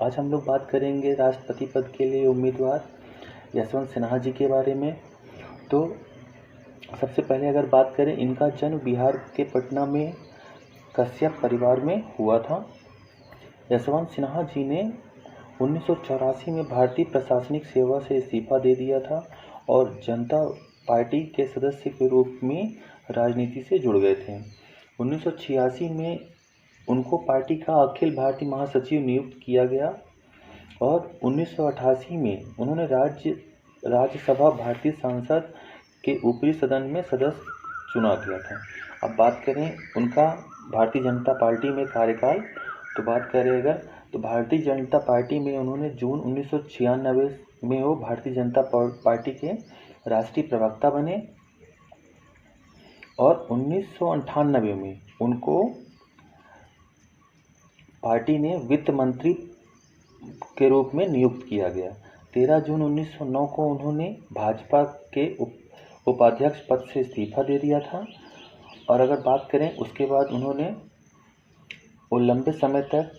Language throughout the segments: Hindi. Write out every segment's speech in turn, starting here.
आज हम लोग बात करेंगे राष्ट्रपति पद के लिए उम्मीदवार यशवंत सिन्हा जी के बारे में। तो सबसे पहले अगर बात करें, इनका जन्म बिहार के पटना में कश्यप परिवार में हुआ था। यशवंत सिन्हा जी ने 1984 में भारतीय प्रशासनिक सेवा से इस्तीफा दे दिया था और जनता पार्टी के सदस्य के रूप में राजनीति से जुड़ गए थे। 1986 में उनको पार्टी का अखिल भारतीय महासचिव नियुक्त किया गया और 1988 में उन्होंने राज्यसभा भारतीय संसद के ऊपरी सदन में सदस्य चुना गया था। अब बात करें उनका भारतीय जनता पार्टी में कार्यकाल, तो बात करें अगर, तो भारतीय जनता पार्टी में उन्होंने जून 1996 में वो भारतीय जनता पार्टी के राष्ट्रीय प्रवक्ता बने और 1998 में उनको पार्टी ने वित्त मंत्री के रूप में नियुक्त किया गया। 13 जून 1909 को उन्होंने भाजपा के उपाध्यक्ष पद से इस्तीफा दे दिया था और अगर बात करें उसके बाद उन्होंने वो लंबे समय तक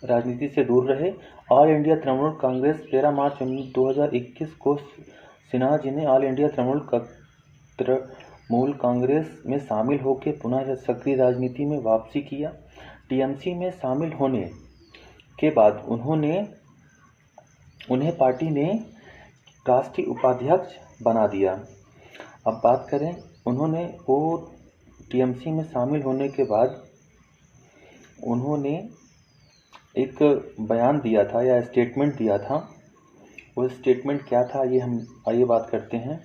राजनीति से दूर रहे। ऑल इंडिया तृणमूल कांग्रेस 13 मार्च 2021 को सिन्हा जी ने ऑल इंडिया तृणमूल कांग्रेस में शामिल होकर पुनः सक्रिय राजनीति में वापसी किया। टीएमसी में शामिल होने के बाद उन्हें पार्टी ने राष्ट्रीय उपाध्यक्ष बना दिया। अब बात करें, उन्होंने वो टीएमसी में शामिल होने के बाद उन्होंने एक बयान दिया था या स्टेटमेंट दिया था। वो स्टेटमेंट क्या था, ये हम आइए बात करते हैं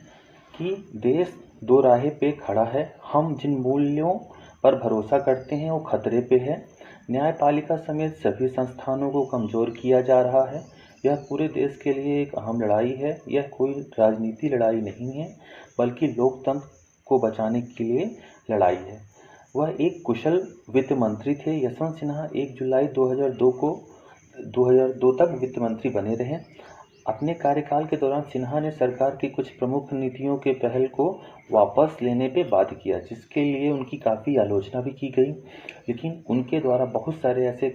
कि देश दो राहें पे खड़ा है, हम जिन मूल्यों पर भरोसा करते हैं वो खतरे पे है। न्यायपालिका समेत सभी संस्थानों को कमज़ोर किया जा रहा है। यह पूरे देश के लिए एक अहम लड़ाई है। यह कोई राजनीति लड़ाई नहीं है बल्कि लोकतंत्र को बचाने के लिए लड़ाई है। वह एक कुशल वित्त मंत्री थे। यशवंत सिन्हा 1 जुलाई 2002 तक वित्त मंत्री बने रहे। अपने कार्यकाल के दौरान सिन्हा ने सरकार की कुछ प्रमुख नीतियों के पहल को वापस लेने पे बाध्य किया, जिसके लिए उनकी काफ़ी आलोचना भी की गई, लेकिन उनके द्वारा बहुत सारे ऐसे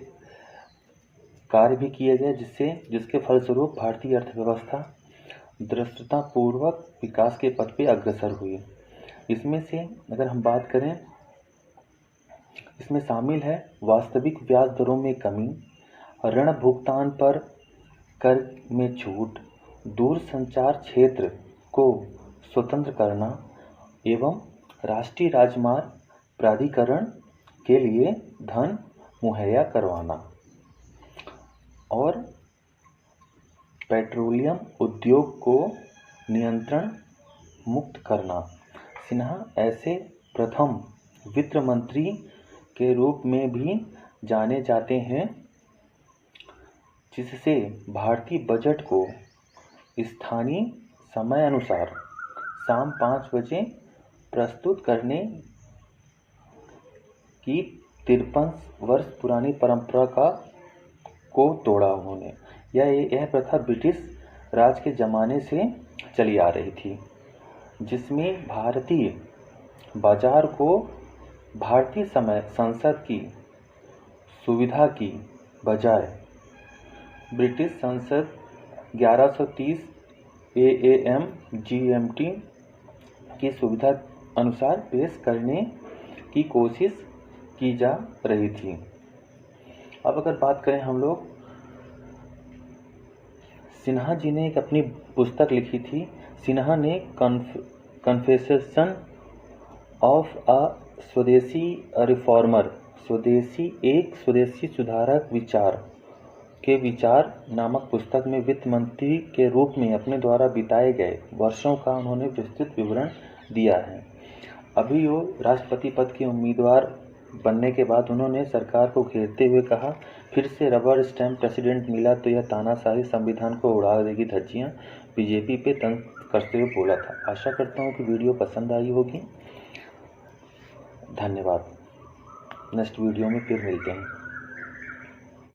कार्य भी किए गए जिसके फलस्वरूप भारतीय अर्थव्यवस्था दृढ़तापूर्वक विकास के पथ पे अग्रसर हुई। इसमें से अगर हम बात करें, इसमें शामिल है वास्तविक ब्याज दरों में कमी, ऋण भुगतान पर कर में छूट, दूरसंचार क्षेत्र को स्वतंत्र करना एवं राष्ट्रीय राजमार्ग प्राधिकरण के लिए धन मुहैया करवाना और पेट्रोलियम उद्योग को नियंत्रण मुक्त करना। सिन्हा ऐसे प्रथम वित्त मंत्री के रूप में भी जाने जाते हैं जिससे भारतीय बजट को स्थानीय समय अनुसार शाम 5 बजे प्रस्तुत करने की 53 वर्ष पुरानी परंपरा को तोड़ा उन्होंने। यह प्रथा ब्रिटिश राज के ज़माने से चली आ रही थी, जिसमें भारतीय बाजार को भारतीय समय संसद की सुविधा की बजाय ब्रिटिश संसद 1130 AM GMT की सुविधा अनुसार पेश करने की कोशिश की जा रही थी। अब अगर बात करें हम लोग, सिन्हा जी ने एक अपनी पुस्तक लिखी थी। सिन्हा ने कन्फेशन ऑफ अ स्वदेशी रिफॉर्मर, स्वदेशी सुधारक के विचार नामक पुस्तक में वित्त मंत्री के रूप में अपने द्वारा बिताए गए वर्षों का उन्होंने विस्तृत विवरण दिया है। अभी वो राष्ट्रपति पद के उम्मीदवार बनने के बाद उन्होंने सरकार को घेरते हुए कहा, फिर से रबर स्टैम्प प्रेसिडेंट मिला तो यह तानाशाही संविधान को उड़ा देगी धज्जियां, बीजेपी पे तंज करते हुए बोला था। आशा करता हूँ कि वीडियो पसंद आई होगी। धन्यवाद। नेक्स्ट वीडियो में फिर मिलते हैं।